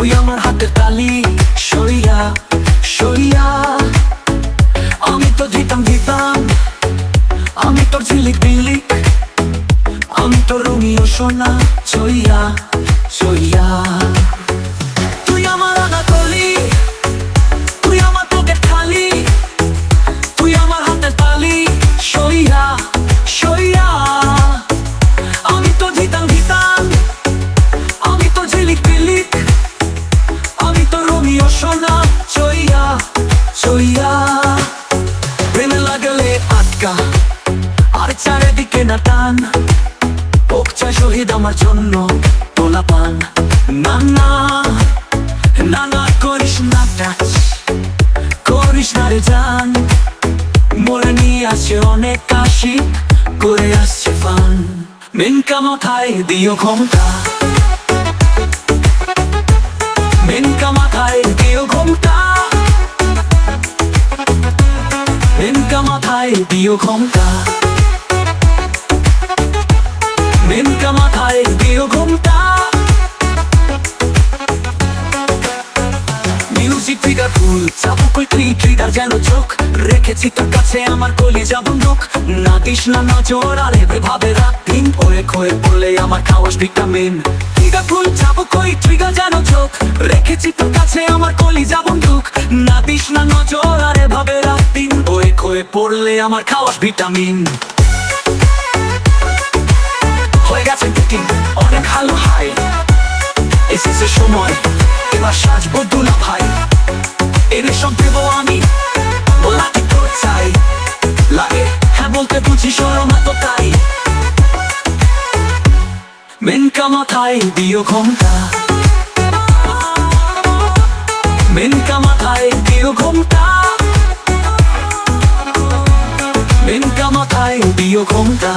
তুই আমার হাতের তালি সইয়া সইয়া। আমি তো দিতাম আমি তোর ঝিলিক বিলিক, আমি তো রোমিও সোনা সইয়া সইয়া। তুই আমার আনাতলি, তুই আমার পকেট খালি, তুই আমার হাতের তালি সইয়া সইয়া। আমি তো দিতাম আমি তো ঝিলিক বিলিক, আমি তো রোমিও সোনা সইয়া সইয়া। প্রেমে লাগলে আটকা আর চারিদিকে না টান, পোকচা শহীদ আমার জন্য তোলা পান। না না না না করিস না টাচ, করিস না রে জান, মোরে নিয়ে আসছে অনেক কাশি, করে আসছে ফান। মেনকা মাথায় দিও ঘোমটা, মেনকা মাথায় দিও ঘোমটা, মেনকা মাথায় দিও ঘোমটা, মেনকা মাথায় দিও ঘোমটা। মিউজিক ফিগার ফুল চাবুকই ট্রিগার যেন চোখ, রেখেছি তোর কাছে আমার কলিজা বন্দুক। না দিস না নজর আর ভাবে রাত দিন, ওয়ে খয়ে পড়লে আমার খাওয়াস ভিটামিন। ফিগার ফুল চাবুকই ট্রিগার যেন চোখ, রেখেছি তোর কাছে আমার কলিজা বন্দুক। না দিস না নজর আর ভাবে রাত দিন, ওয়ে খয়ে পড়লে আমার খাওয়াস ভিটামিন। হয়ে গেছে বুকিং অনেক ভালো হাই, এসেছে সময় এবার সাজবো দুলা ভাই। এর সব দেবো আমি লাঠি তোর চাই, লাগে হ্যাঁ বলতে বুঝি সরম তো তাই। মেনকা মাথায় দিও ঘোমটা, মেনকা মাথায় দিও ঘোমটা, মেনকা মাথায় দিও ঘোমটা।